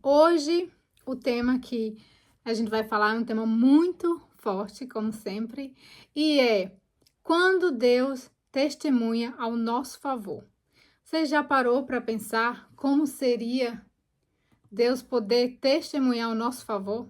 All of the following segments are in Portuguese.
Hoje o tema que a gente vai falar é um tema muito forte, como sempre, e é quando Deus testemunha ao nosso favor. Você já parou para pensar como seria Deus poder testemunhar ao nosso favor?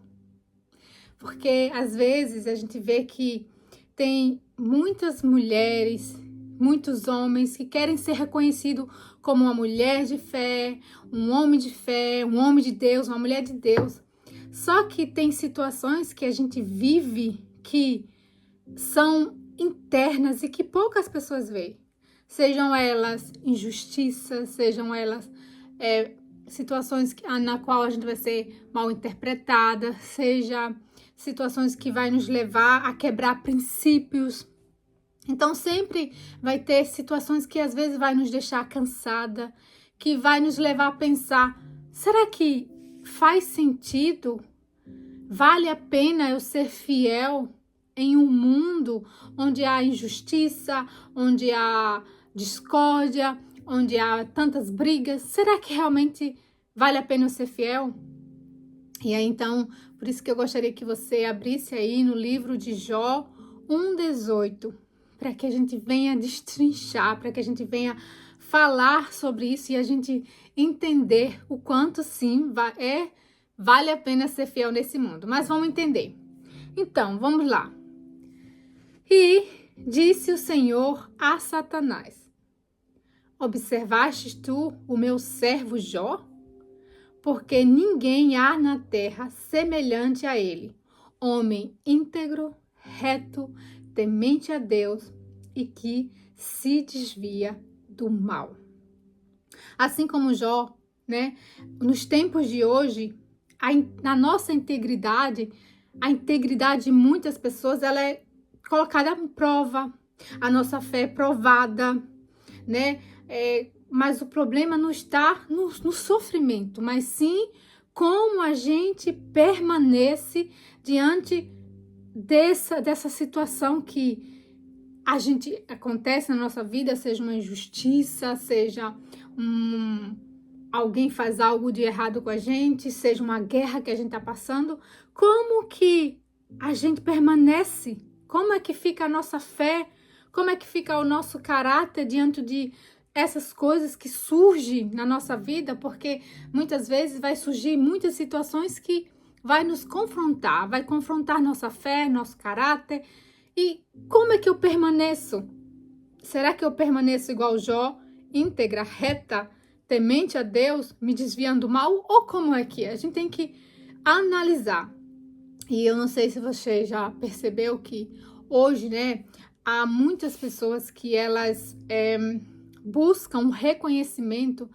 Porque às vezes a gente vê que tem muitas mulheres, muitos homens que querem ser reconhecidos como uma mulher de fé, um homem de fé, um homem de Deus, uma mulher de Deus. Só que tem situações que a gente vive que são internas e que poucas pessoas veem. Sejam elas injustiças, sejam elas situações na qual a gente vai ser mal interpretada, seja situações que vai nos levar a quebrar princípios. Então sempre vai ter situações que às vezes vai nos deixar cansada, que vai nos levar a pensar, será que faz sentido? Vale a pena eu ser fiel em um mundo onde há injustiça, onde há discórdia, onde há tantas brigas? Será que realmente vale a pena eu ser fiel? E aí, então, por isso que eu gostaria que você abrisse aí no livro de Jó 1:18, para que a gente venha destrinchar, para que a gente venha falar sobre isso e a gente entender o quanto sim vale a pena ser fiel nesse mundo. Mas vamos entender. Então, vamos lá. E disse o Senhor a Satanás: observastes tu o meu servo Jó? Porque ninguém há na terra semelhante a ele, homem íntegro, reto, temente a Deus e que se desvia do mal. Assim como Jó, né? Nos tempos de hoje, a nossa integridade, a integridade de muitas pessoas, ela é colocada em prova, a nossa fé é provada, né? Mas o problema não está no sofrimento, mas sim como a gente permanece diante dessa situação que acontece na nossa vida, seja uma injustiça, seja alguém faz algo de errado com a gente, seja uma guerra que a gente está passando. Como que a gente permanece? Como é que fica a nossa fé? Como é que fica o nosso caráter diante de essas coisas que surgem na nossa vida? Porque muitas vezes vai surgir muitas situações que vai nos confrontar, vai confrontar nossa fé, nosso caráter. E como é que eu permaneço? Será que eu permaneço igual Jó, íntegra, reta, temente a Deus, me desviando do mal? Ou como é que é? A gente tem que analisar. E eu não sei se você já percebeu que hoje, né, há muitas pessoas que elas buscam reconhecimento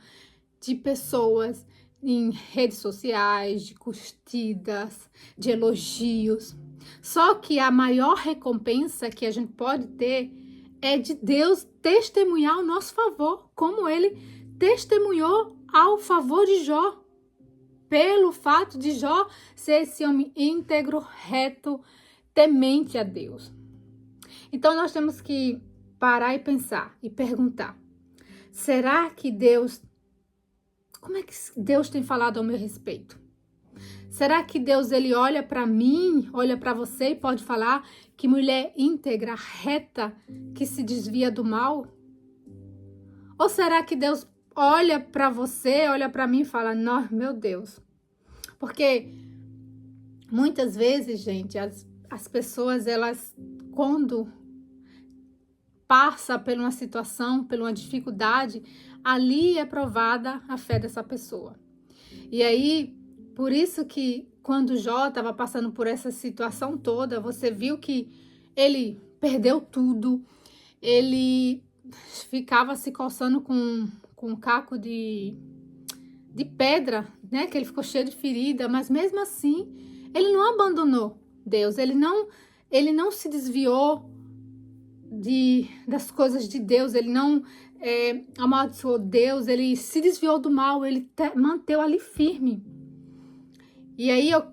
de pessoas em redes sociais, de curtidas, de elogios. Só que a maior recompensa que a gente pode ter é de Deus testemunhar ao nosso favor, como ele testemunhou ao favor de Jó. Pelo fato de Jó ser esse homem íntegro, reto, temente a Deus. Então nós temos que parar e pensar e perguntar: será que como é que Deus tem falado ao meu respeito? Será que Deus ele olha para mim, olha para você e pode falar que mulher íntegra, reta, que se desvia do mal? Ou será que Deus olha para você, olha para mim e fala: não, meu Deus? Porque muitas vezes, gente, as pessoas, elas, quando passa por uma situação, por uma dificuldade, ali é provada a fé dessa pessoa. E aí, por isso que quando Jó estava passando por essa situação toda, você viu que ele perdeu tudo, ele ficava se coçando com um caco de pedra, né? Que ele ficou cheio de ferida, mas mesmo assim, ele não abandonou Deus, ele não se desviou das coisas de Deus, ele não amaldiçoou Deus, ele se desviou do mal, ele manteve ali firme. E aí eu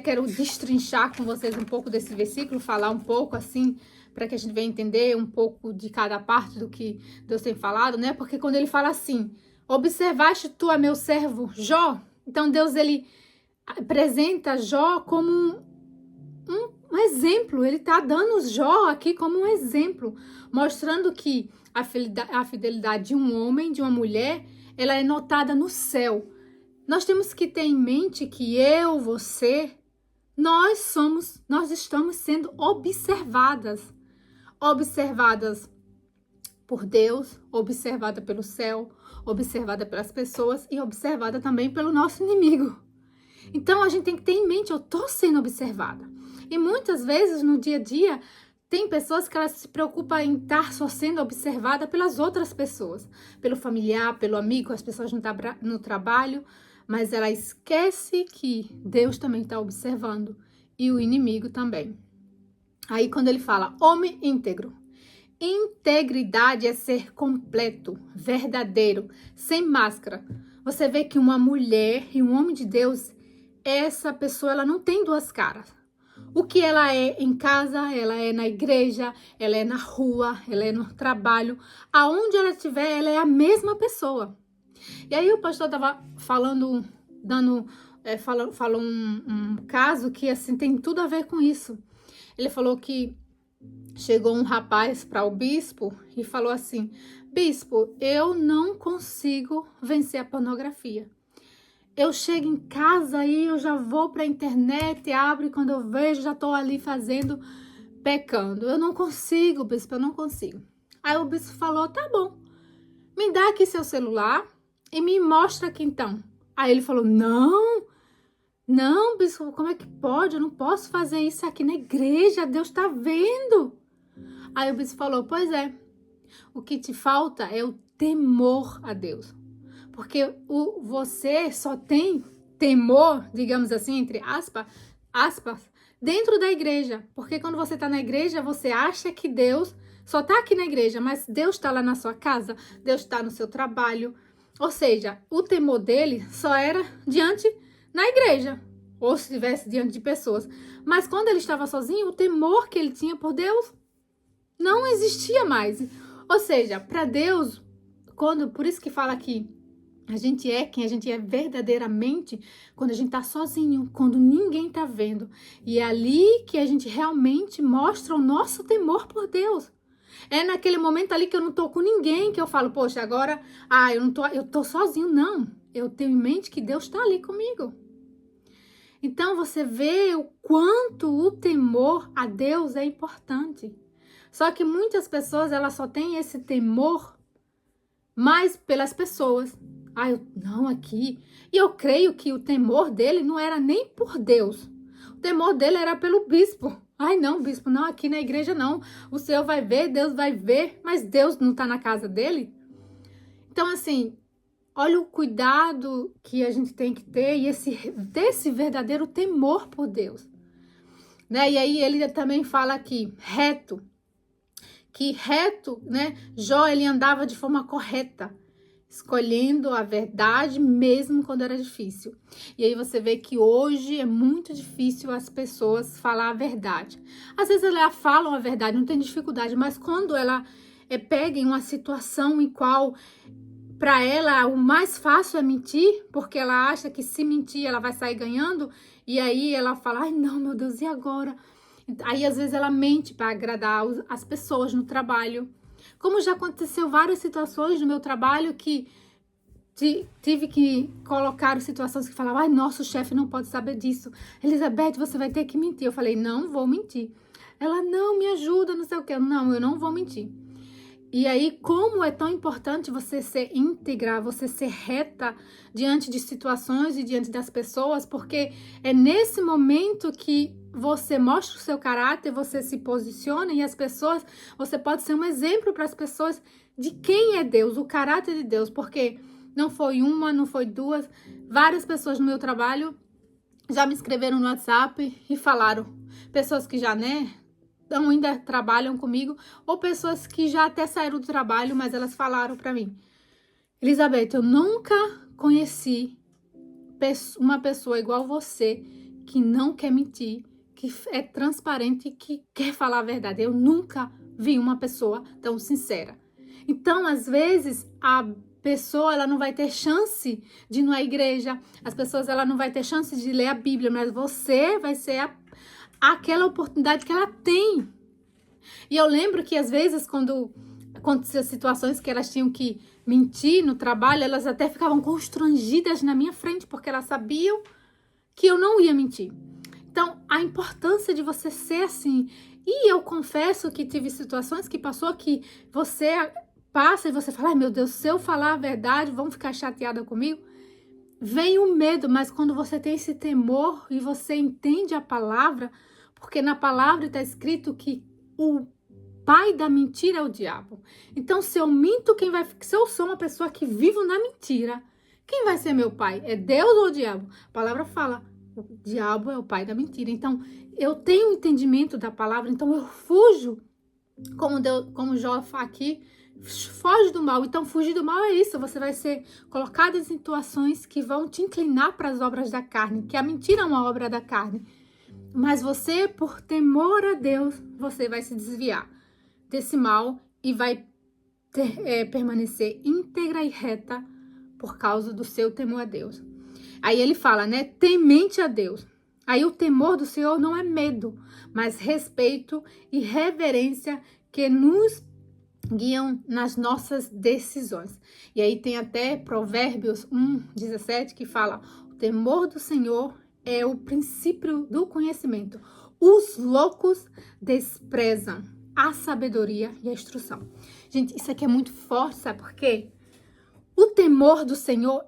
quero destrinchar com vocês um pouco desse versículo, falar um pouco assim, para que a gente venha entender um pouco de cada parte do que Deus tem falado, né? Porque quando ele fala assim: observaste tu a meu servo Jó? Então Deus, ele apresenta Jó como um exemplo. Ele está dando Jó aqui como um exemplo, mostrando que a fidelidade de um homem, de uma mulher, ela é notada no céu. Nós temos que ter em mente que eu, você, nós estamos sendo observadas por Deus, observada pelo céu, observada pelas pessoas e observada também pelo nosso inimigo. Então a gente tem que ter em mente, eu estou sendo observada. E muitas vezes no dia a dia tem pessoas que elas se preocupam em estar só sendo observada pelas outras pessoas, pelo familiar, pelo amigo, as pessoas no trabalho, mas ela esquece que Deus também está observando e o inimigo também. Aí quando ele fala homem íntegro, integridade é ser completo, verdadeiro, sem máscara. Você vê que uma mulher e um homem de Deus, essa pessoa ela não tem duas caras. O que ela é em casa, ela é na igreja, ela é na rua, ela é no trabalho. Aonde ela estiver, ela é a mesma pessoa. E aí o pastor estava falando, falou um caso que assim tem tudo a ver com isso. Ele falou que chegou um rapaz para o bispo e falou assim: bispo, eu não consigo vencer a pornografia. Eu chego em casa e eu já vou para a internet, abro e quando eu vejo já estou ali fazendo, pecando. Eu não consigo, bispo, eu não consigo. Aí o bispo falou: tá bom, me dá aqui seu celular e me mostra aqui então. Aí ele falou: não, bispo, como é que pode? Eu não posso fazer isso aqui na igreja, Deus está vendo. Aí o bispo falou: pois é, o que te falta é o temor a Deus. Porque você só tem temor, digamos assim, entre aspas, dentro da igreja. Porque quando você está na igreja, você acha que Deus só está aqui na igreja, mas Deus está lá na sua casa, Deus está no seu trabalho. Ou seja, o temor dele só era na igreja, ou se estivesse diante de pessoas. Mas quando ele estava sozinho, o temor que ele tinha por Deus não existia mais. Ou seja, para Deus, por isso que fala que a gente é quem a gente é verdadeiramente quando a gente tá sozinho, quando ninguém tá vendo. E é ali que a gente realmente mostra o nosso temor por Deus. É naquele momento ali que eu não tô com ninguém, que eu falo, poxa, agora, eu tô sozinho. Não, eu tenho em mente que Deus tá ali comigo. Então você vê o quanto o temor a Deus é importante. Só que muitas pessoas, elas só têm esse temor mais pelas pessoas. Não, aqui. E eu creio que o temor dele não era nem por Deus. O temor dele era pelo bispo. Não, bispo, não, aqui na igreja não. O Senhor vai ver, Deus vai ver, mas Deus não está na casa dele. Então, assim, olha o cuidado que a gente tem que ter e desse verdadeiro temor por Deus. Né? E aí ele também fala aqui, reto, né? Jó, ele andava de forma correta, escolhendo a verdade mesmo quando era difícil. E aí você vê que hoje é muito difícil as pessoas falar a verdade. Às vezes elas falam a verdade, não tem dificuldade, mas quando ela pega em uma situação em qual para ela o mais fácil é mentir, porque ela acha que se mentir ela vai sair ganhando, e aí ela fala, não, meu Deus, e agora? Aí às vezes ela mente para agradar as pessoas no trabalho. Como já aconteceu várias situações no meu trabalho que tive que colocar situações que falavam, nosso chefe não pode saber disso. Elizabeth, você vai ter que mentir. Eu falei, não vou mentir. Ela, não, me ajuda, não sei o quê. Não, eu não vou mentir. E aí, como é tão importante você ser íntegra, você ser reta diante de situações e diante das pessoas, porque é nesse momento que você mostra o seu caráter, você se posiciona e as pessoas, você pode ser um exemplo para as pessoas de quem é Deus, o caráter de Deus, porque não foi uma, não foi duas, várias pessoas no meu trabalho já me escreveram no WhatsApp e falaram, pessoas que já, ainda trabalham comigo, ou pessoas que já até saíram do trabalho, mas elas falaram para mim, Elizabeth, eu nunca conheci uma pessoa igual você, que não quer mentir, que é transparente, que quer falar a verdade. Eu nunca vi uma pessoa tão sincera. Então, às vezes, pessoa, ela não vai ter chance de ir na igreja, as pessoas, ela não vai ter chance de ler a Bíblia, mas você vai ser aquela oportunidade que ela tem. E eu lembro que às vezes quando aconteciam situações que elas tinham que mentir no trabalho, elas até ficavam constrangidas na minha frente, porque elas sabiam que eu não ia mentir. Então, a importância de você ser assim. E eu confesso que tive situações que passou que você passa e você fala, ai meu Deus, se eu falar a verdade, vão ficar chateada comigo. Vem o medo, mas quando você tem esse temor e você entende a palavra, porque na palavra está escrito que o pai da mentira é o diabo. Então, se eu minto, se eu sou uma pessoa que vivo na mentira, quem vai ser meu pai? É Deus ou o diabo? A palavra fala, o diabo é o pai da mentira. Então, eu tenho um entendimento da palavra, então eu fujo, como Jó fala aqui, foge do mal. Então, fugir do mal é isso, você vai ser colocado em situações que vão te inclinar para as obras da carne, que a mentira é uma obra da carne. Mas você, por temor a Deus, você vai se desviar desse mal e vai permanecer íntegra e reta por causa do seu temor a Deus. Aí ele fala, né? Temente a Deus. Aí o temor do Senhor não é medo, mas respeito e reverência que nos guiam nas nossas decisões. E aí tem até Provérbios 1:17 que fala, o temor do Senhor é o princípio do conhecimento. Os loucos desprezam a sabedoria e a instrução. Gente, isso aqui é muito forte, sabe por quê? O temor do Senhor,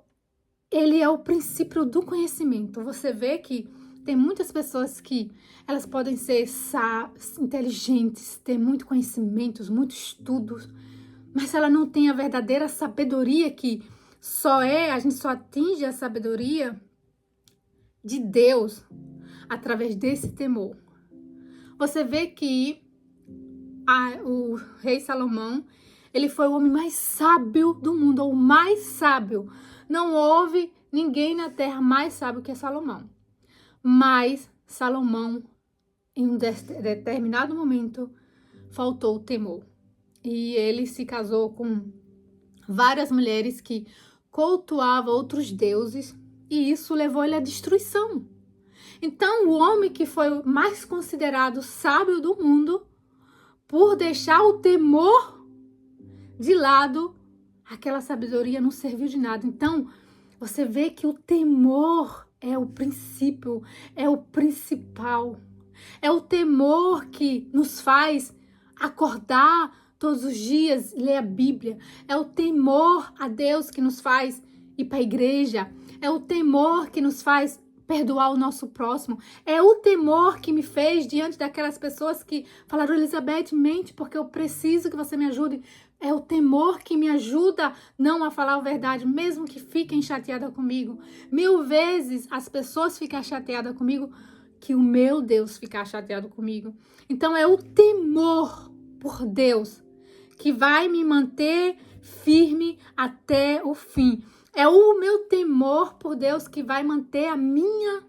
ele é o princípio do conhecimento. Você vê que tem muitas pessoas que elas podem ser inteligentes, ter muito conhecimentos, muitos estudos, mas ela não tem a verdadeira sabedoria que a gente só atinge a sabedoria de Deus através desse temor. Você vê que o rei Salomão, ele foi o homem mais sábio do mundo, ou o mais sábio. Não houve ninguém na terra mais sábio que Salomão. Mas Salomão, em um determinado momento, faltou o temor. E ele se casou com várias mulheres que cultuavam outros deuses, e isso levou ele à destruição. Então, o homem que foi o mais considerado sábio do mundo, por deixar o temor de lado, aquela sabedoria não serviu de nada. Então, você vê que o temor é o princípio, é o principal. É o temor que nos faz acordar todos os dias, ler a Bíblia. É o temor a Deus que nos faz ir para a igreja. É o temor que nos faz perdoar o nosso próximo. É o temor que me fez diante daquelas pessoas que falaram, Elizabeth, mente porque eu preciso que você me ajude. É o temor que me ajuda não a falar a verdade, mesmo que fiquem chateadas comigo. 1000 vezes as pessoas ficam chateadas comigo que o meu Deus ficar chateado comigo. Então é o temor por Deus que vai me manter firme até o fim. É o meu temor por Deus que vai manter a minha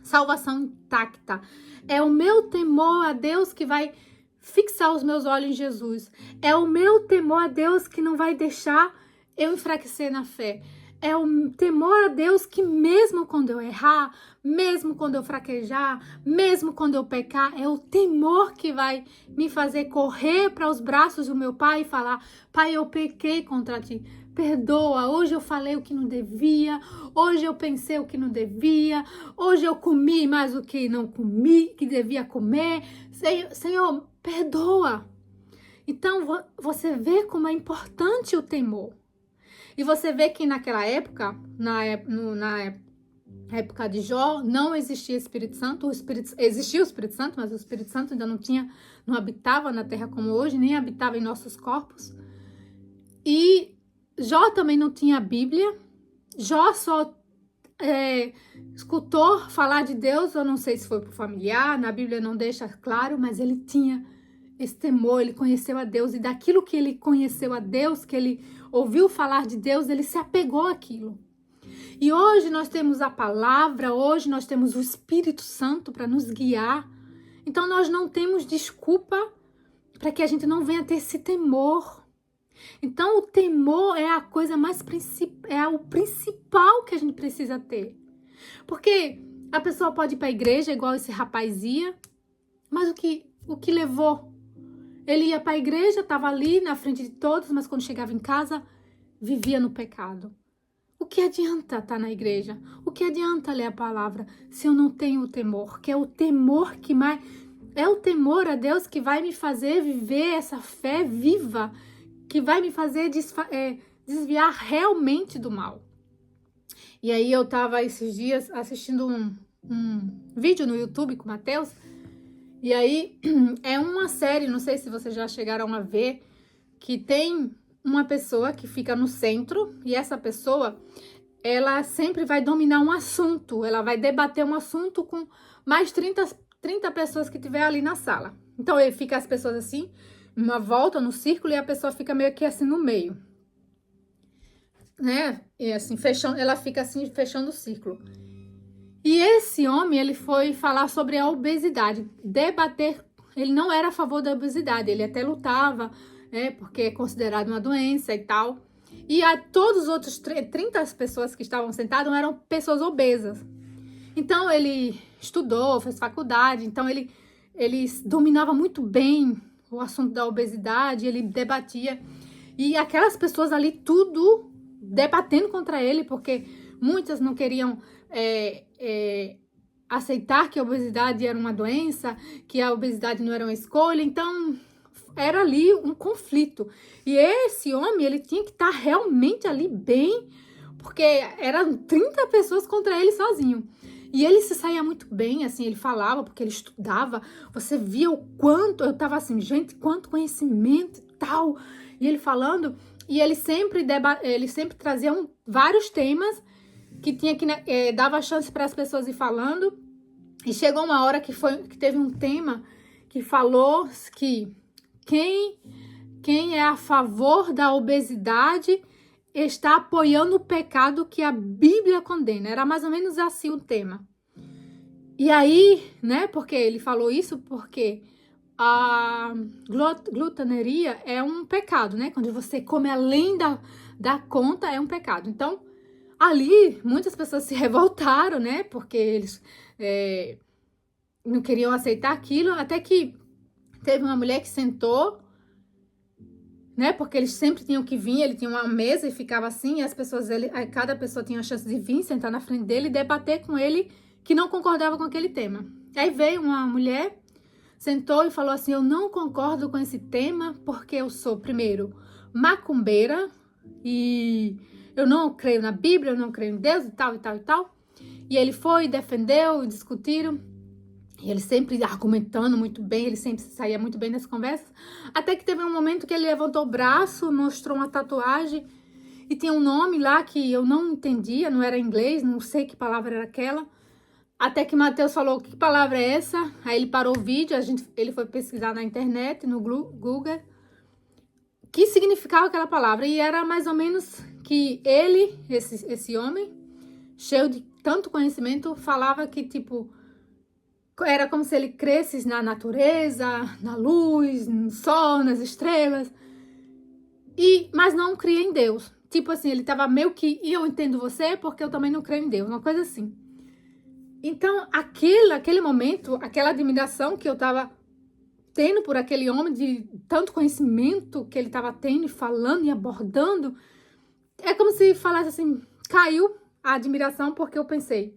salvação intacta. É o meu temor a Deus que vai fixar os meus olhos em Jesus. É o meu temor a Deus que não vai deixar eu enfraquecer na fé. É o temor a Deus que mesmo quando eu errar, mesmo quando eu fraquejar, mesmo quando eu pecar, é o temor que vai me fazer correr para os braços do meu Pai e falar, Pai, eu pequei contra ti. Perdoa, hoje eu falei o que não devia, hoje eu pensei o que não devia, hoje eu comi mais o que não comi, que devia comer. Senhor, perdoa. Então, você vê como é importante o temor. E você vê que naquela época, na época de Jó, não existia Espírito Santo. Existia o Espírito Santo, mas o Espírito Santo ainda não habitava na terra como hoje, nem habitava em nossos corpos. E Jó também não tinha a Bíblia. Jó só escutou falar de Deus, eu não sei se foi por familiar, na Bíblia não deixa claro, mas ele tinha esse temor, ele conheceu a Deus, e daquilo que ele conheceu a Deus, que ele ouviu falar de Deus, ele se apegou àquilo. E hoje nós temos a palavra, hoje nós temos o Espírito Santo para nos guiar, então nós não temos desculpa para que a gente não venha ter esse temor. Então, o temor é a coisa mais é o principal que a gente precisa ter. Porque a pessoa pode ir para a igreja, igual esse rapaz ia, mas o que levou? Ele ia para a igreja, estava ali na frente de todos, mas quando chegava em casa, vivia no pecado. O que adianta estar na igreja? O que adianta ler a palavra se eu não tenho o temor? Que é o temor que mais... É o temor a Deus que vai me fazer viver essa fé viva, que vai me fazer desviar realmente do mal. E aí eu tava esses dias assistindo um vídeo no YouTube com o Matheus, e aí é uma série, não sei se vocês já chegaram a ver, que tem uma pessoa que fica no centro, e essa pessoa, ela sempre vai dominar um assunto, ela vai debater um assunto com mais 30 pessoas que tiver ali na sala. Então, ele fica as pessoas assim, uma volta no círculo, e a pessoa fica meio que assim no meio, né? E assim, ela fica assim, fechando o círculo. E esse homem, ele foi falar sobre a obesidade, debater. Ele não era a favor da obesidade, ele até lutava, né? Porque é considerado uma doença e tal. E a todos os outros 30 pessoas que estavam sentadas eram pessoas obesas. Então, ele estudou, fez faculdade, então ele dominava muito bem o assunto da obesidade, ele debatia. E aquelas pessoas ali, tudo debatendo contra ele, porque muitas não queriam aceitar que a obesidade era uma doença, que a obesidade não era uma escolha. Então, era ali um conflito. E esse homem, ele tinha que estar realmente ali bem, porque eram 30 pessoas contra ele sozinho. E ele se saía muito bem, assim, ele falava, porque ele estudava, você via o quanto, eu tava assim, gente, quanto conhecimento e tal. E ele falando, e ele sempre trazia vários temas que tinha que dava chance para as pessoas ir falando. E chegou uma hora que teve um tema que falou que quem é a favor da obesidade está apoiando o pecado que a Bíblia condena. Era mais ou menos assim o tema. E aí, né, porque ele falou isso porque a glutaneria é um pecado, né? Quando você come além da conta, é um pecado. Então, ali, muitas pessoas se revoltaram, né? Porque eles não queriam aceitar aquilo, até que teve uma mulher que sentou, né? Porque eles sempre tinham que vir, ele tinha uma mesa e ficava assim, e as pessoas, cada pessoa tinha a chance de vir, sentar na frente dele e debater com ele que não concordava com aquele tema. Aí veio uma mulher, sentou e falou assim: eu não concordo com esse tema porque eu sou, primeiro, macumbeira e eu não creio na Bíblia, eu não creio em Deus e tal, e tal, e tal. E ele foi, defendeu, discutiram. E ele sempre argumentando muito bem, ele sempre saía muito bem das conversas. Até que teve um momento que ele levantou o braço, mostrou uma tatuagem e tinha um nome lá que eu não entendia, não era inglês, não sei que palavra era aquela. Até que Matheus falou: que palavra é essa? Aí ele parou o vídeo, ele foi pesquisar na internet, no Google, que significava aquela palavra. E era mais ou menos que ele, esse homem, cheio de tanto conhecimento, falava que, tipo, era como se ele crescesse na natureza, na luz, no sol, nas estrelas, mas não cria em Deus. Tipo assim, ele tava meio que, e eu entendo você porque eu também não creio em Deus, uma coisa assim. Então, aquele momento, aquela admiração que eu tava tendo por aquele homem, de tanto conhecimento que ele tava tendo e falando e abordando, é como se falasse assim, caiu a admiração, porque eu pensei,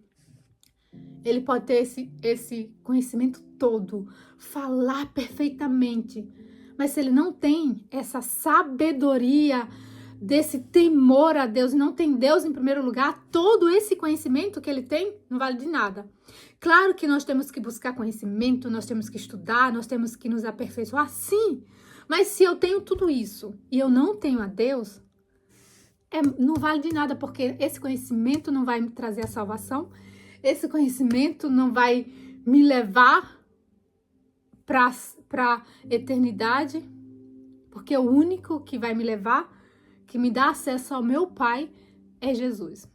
ele pode ter esse conhecimento todo, falar perfeitamente, mas se ele não tem essa sabedoria, desse temor a Deus, não tem Deus em primeiro lugar, todo esse conhecimento que ele tem não vale de nada. Claro que nós temos que buscar conhecimento, nós temos que estudar, nós temos que nos aperfeiçoar, sim, mas se eu tenho tudo isso e eu não tenho a Deus, não vale de nada, porque esse conhecimento não vai me trazer a salvação, esse conhecimento não vai me levar para a eternidade, porque o único que vai me levar, que me dá acesso ao meu Pai, é Jesus.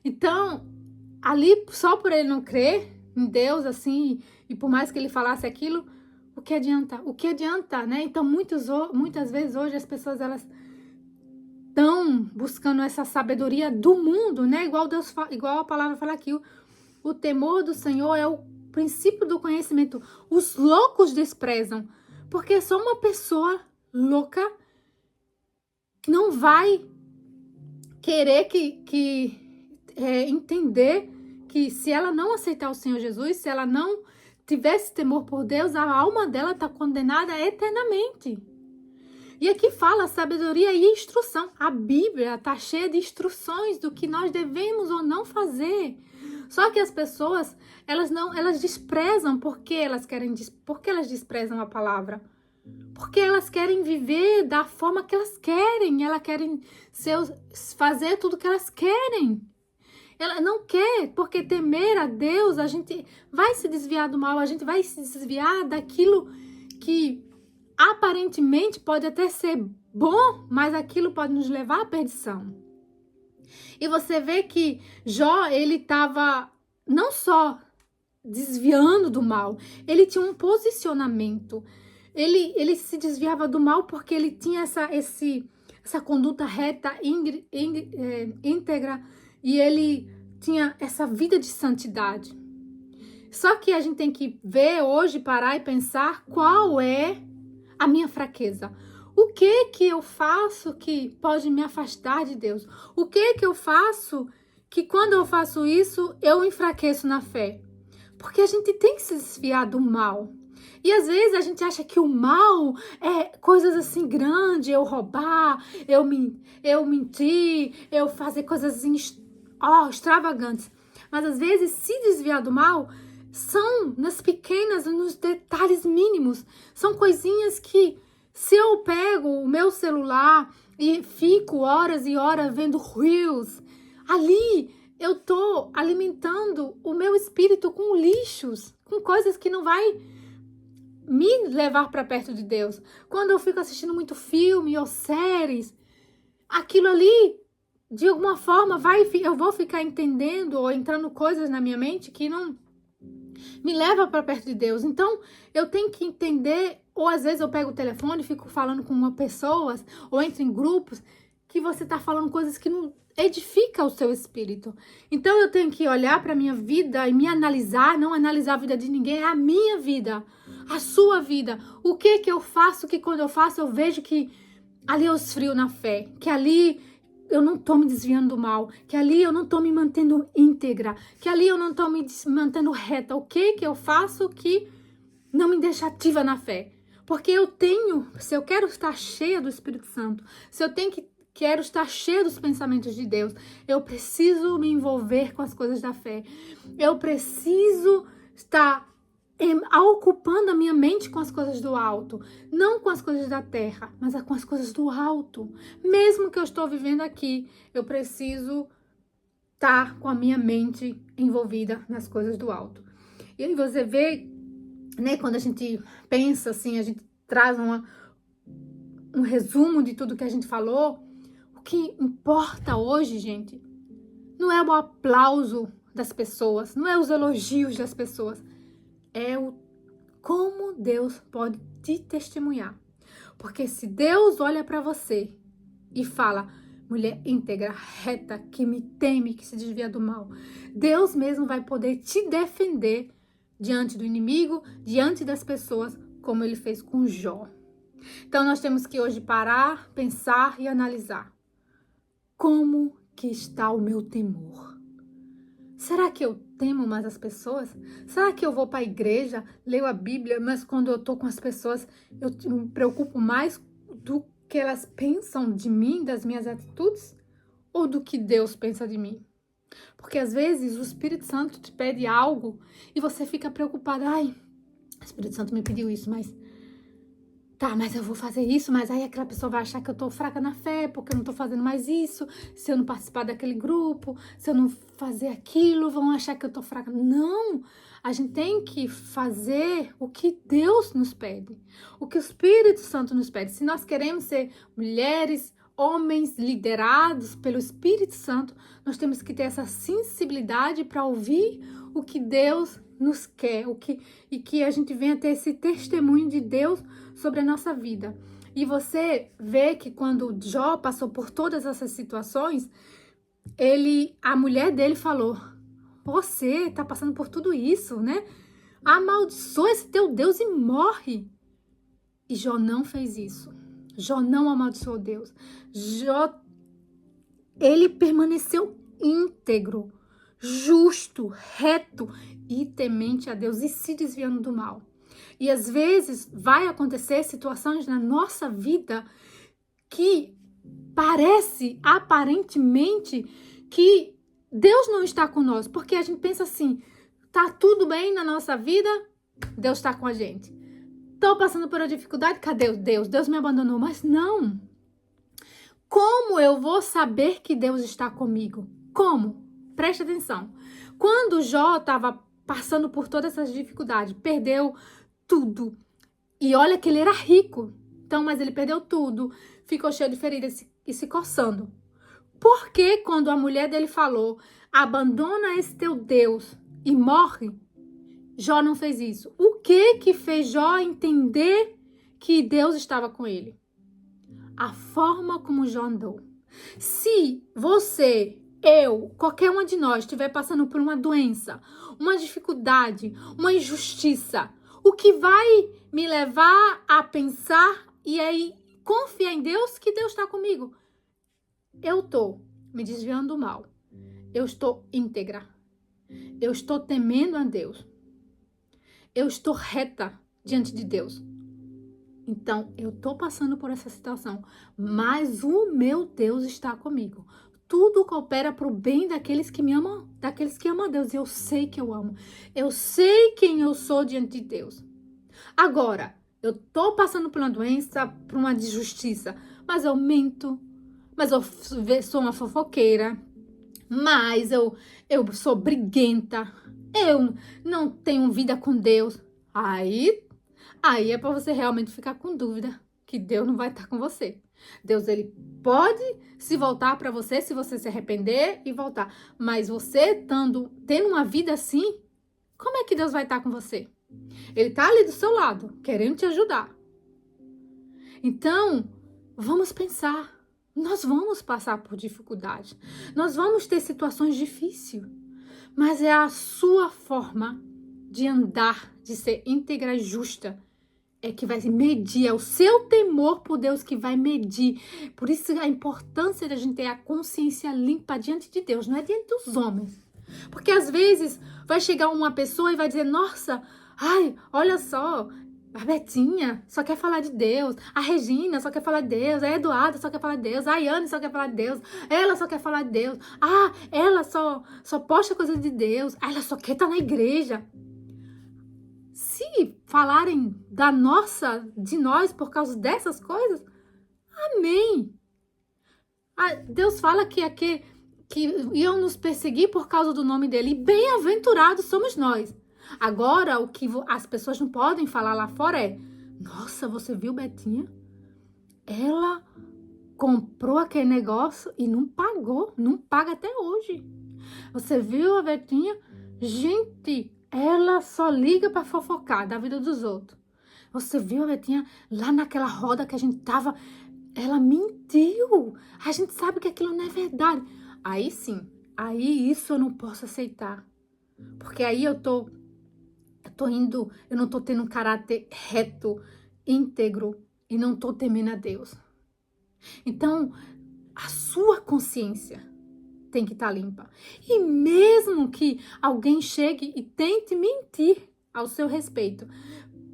Então, ali, só por ele não crer em Deus, assim, e por mais que ele falasse aquilo, que adianta? O que adianta, né? Então, muitas vezes hoje as pessoas, elas estão buscando essa sabedoria do mundo, né? Igual a palavra fala aqui, o temor do Senhor é o princípio do conhecimento. Os loucos desprezam, porque só uma pessoa louca não vai querer entender que se ela não aceitar o Senhor Jesus, se ela não tivesse temor por Deus, a alma dela está condenada eternamente. E aqui fala sabedoria e instrução. A Bíblia está cheia de instruções do que nós devemos ou não fazer. Só que as pessoas, elas desprezam porque elas desprezam a palavra. Porque elas querem viver da forma que elas querem. Elas querem fazer tudo que elas querem. Ela não quer, porque temer a Deus, a gente vai se desviar do mal, a gente vai se desviar daquilo que aparentemente pode até ser bom, mas aquilo pode nos levar à perdição. E você vê que Jó, ele estava não só desviando do mal, ele tinha um posicionamento. Ele se desviava do mal porque ele tinha essa conduta reta, íntegra, e ele tinha essa vida de santidade. Só que a gente tem que ver hoje, parar e pensar qual é a minha fraqueza. O que eu faço que pode me afastar de Deus? O que eu faço que quando eu faço isso, eu enfraqueço na fé? Porque a gente tem que se desviar do mal. E às vezes a gente acha que o mal é coisas assim grandes, eu roubar, eu mentir, eu fazer coisas assim, extravagantes. Mas às vezes se desviar do mal são nas pequenas, nos detalhes mínimos. São coisinhas que, se eu pego o meu celular e fico horas e horas vendo reels, ali eu tô alimentando o meu espírito com lixos, com coisas que não vai me levar para perto de Deus. Quando eu fico assistindo muito filme ou séries, aquilo ali, de alguma forma, eu vou ficar entendendo ou entrando coisas na minha mente que não me leva para perto de Deus. Então, eu tenho que entender, ou às vezes eu pego o telefone e fico falando com uma pessoa, ou entro em grupos, que você está falando coisas que não edifica o seu espírito. Então, eu tenho que olhar para a minha vida e me analisar, não analisar a vida de ninguém, é a minha vida, a sua vida. O que eu faço que quando eu faço eu vejo que ali eu esfrio na fé, que ali eu não tô me desviando do mal, que ali eu não tô me mantendo íntegra, que ali eu não tô me mantendo reta. O que eu faço que não me deixa ativa na fé? Porque se eu quero estar cheia do Espírito Santo, se eu quero estar cheia dos pensamentos de Deus, eu preciso me envolver com as coisas da fé. Eu preciso estar ocupando a minha mente com as coisas do alto, não com as coisas da terra, mas com as coisas do alto. Mesmo que eu estou vivendo aqui, eu preciso estar com a minha mente envolvida nas coisas do alto. E aí você vê, né, quando a gente pensa assim, a gente traz um resumo de tudo que a gente falou. O que importa hoje, gente, não é o aplauso das pessoas, não é os elogios das pessoas, é como Deus pode te testemunhar. Porque se Deus olha para você e fala, mulher íntegra, reta, que me teme, que se desvia do mal, Deus mesmo vai poder te defender diante do inimigo, diante das pessoas, como ele fez com Jó. Então nós temos que hoje parar, pensar e analisar. Como que está o meu temor? Será que eu temo mais as pessoas? Será que eu vou para a igreja, leio a Bíblia, mas quando eu tô com as pessoas, eu me preocupo mais do que elas pensam de mim, das minhas atitudes? Ou do que Deus pensa de mim? Porque às vezes o Espírito Santo te pede algo e você fica preocupada. Ai, o Espírito Santo me pediu isso, mas eu vou fazer isso, mas aí aquela pessoa vai achar que eu tô fraca na fé, porque eu não tô fazendo mais isso, se eu não participar daquele grupo, se eu não fazer aquilo, vão achar que eu tô fraca. Não! A gente tem que fazer o que Deus nos pede, o que o Espírito Santo nos pede. Se nós queremos ser mulheres, homens liderados pelo Espírito Santo, nós temos que ter essa sensibilidade para ouvir o que Deus nos quer, e que a gente venha ter esse testemunho de Deus sobre a nossa vida. E você vê que quando Jó passou por todas essas situações, a mulher dele falou: você tá passando por tudo isso, né? Amaldiçoa esse teu Deus e morre. E Jó não fez isso. Jó não amaldiçoou Deus. Jó, ele permaneceu íntegro, justo, reto e temente a Deus e se desviando do mal. E às vezes vai acontecer situações na nossa vida que parece aparentemente que Deus não está conosco, porque a gente pensa assim: tá tudo bem na nossa vida, Deus está com a gente. Tô passando por uma dificuldade, cadê Deus? Deus me abandonou. Mas não. Como eu vou saber que Deus está comigo? Como? Preste atenção. Quando Jó estava passando por todas essas dificuldades, perdeu tudo. E olha que ele era rico. Então, mas ele perdeu tudo, ficou cheio de feridas e se coçando. Por que quando a mulher dele falou: abandona esse teu Deus e morre, Jó não fez isso? O que fez Jó entender que Deus estava com ele? A forma como Jó andou. Se você, eu, qualquer uma de nós estiver passando por uma doença, uma dificuldade, uma injustiça, o que vai me levar a pensar e aí confiar em Deus, que Deus está comigo? Eu estou me desviando do mal. Eu estou íntegra. Eu estou temendo a Deus. Eu estou reta diante de Deus. Então, eu estou passando por essa situação, mas o meu Deus está comigo. Tudo coopera para o bem daqueles que me amam, daqueles que amam a Deus. E eu sei que eu amo. Eu sei quem eu sou diante de Deus. Agora, eu estou passando por uma doença, por uma injustiça, mas eu minto, mas eu sou uma fofoqueira, mas eu sou briguenta, eu não tenho vida com Deus. Aí é para você realmente ficar com dúvida que Deus não vai estar com você. Deus, ele pode se voltar para você se você se arrepender e voltar. Mas você tendo uma vida assim, como é que Deus vai estar com você? Ele está ali do seu lado, querendo te ajudar. Então, vamos pensar. Nós vamos passar por dificuldade. Nós vamos ter situações difíceis. Mas é a sua forma de andar, de ser íntegra e justa, é que vai medir, é o seu temor por Deus que vai medir. Por isso a importância da gente ter a consciência limpa diante de Deus, não é diante dos homens. Porque às vezes vai chegar uma pessoa e vai dizer: nossa, ai, olha só, a Betinha só quer falar de Deus, a Regina só quer falar de Deus, a Eduarda só quer falar de Deus, a Ayane só quer falar de Deus, ela só quer falar de Deus, ela só posta coisa de Deus, ela só quer estar na igreja. Se falarem de nós por causa dessas coisas, amém. Deus fala que iam nos perseguir por causa do nome dele, e bem-aventurados somos nós. Agora, o que as pessoas não podem falar lá fora é: nossa, você viu Betinha? Ela comprou aquele negócio e não pagou, não paga até hoje. Você viu a Betinha? Gente, ela só liga para fofocar da vida dos outros. Você viu a Betinha lá naquela roda que a gente tava? Ela mentiu. A gente sabe que aquilo não é verdade. Aí sim, aí isso eu não posso aceitar. Porque aí eu não tô tendo um caráter reto, íntegro e não tô temendo a Deus. Então, a sua consciência tem que estar limpa. E mesmo que alguém chegue e tente mentir ao seu respeito,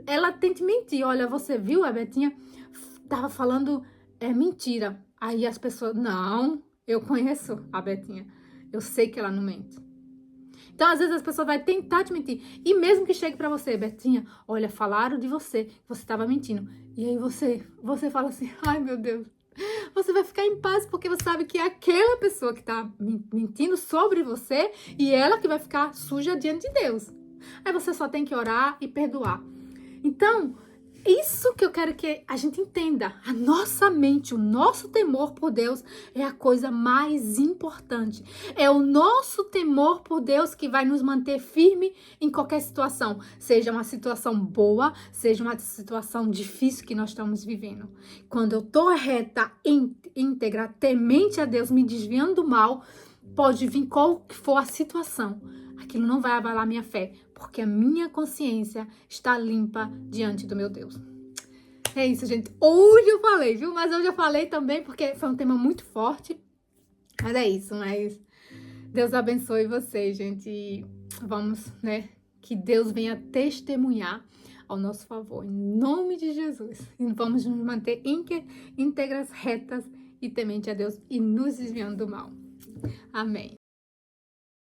ela tente mentir. Olha, você viu, a Betinha tava falando mentira. Aí as pessoas: não, eu conheço a Betinha. Eu sei que ela não mente. Então, às vezes, as pessoas vão tentar te mentir. E mesmo que chegue pra você: Betinha, olha, falaram de você, que você tava mentindo. E aí você fala assim: ai, meu Deus. Você vai ficar em paz, porque você sabe que é aquela pessoa que tá mentindo sobre você e ela que vai ficar suja diante de Deus. Aí você só tem que orar e perdoar. Então, isso que eu quero que a gente entenda. A nossa mente, o nosso temor por Deus é a coisa mais importante. É o nosso temor por Deus que vai nos manter firme em qualquer situação. Seja uma situação boa, seja uma situação difícil que nós estamos vivendo. Quando eu tô reta, íntegra, temente a Deus, me desviando do mal, pode vir qual que for a situação. Aquilo não vai abalar minha fé, porque a minha consciência está limpa diante do meu Deus. É isso, gente. Hoje eu falei, viu? Mas hoje eu falei também porque foi um tema muito forte. Mas é isso, mas Deus abençoe vocês, gente. E vamos, né? Que Deus venha testemunhar ao nosso favor, em nome de Jesus. E vamos nos manter íntegras, retas e temente a Deus e nos desviando do mal. Amém.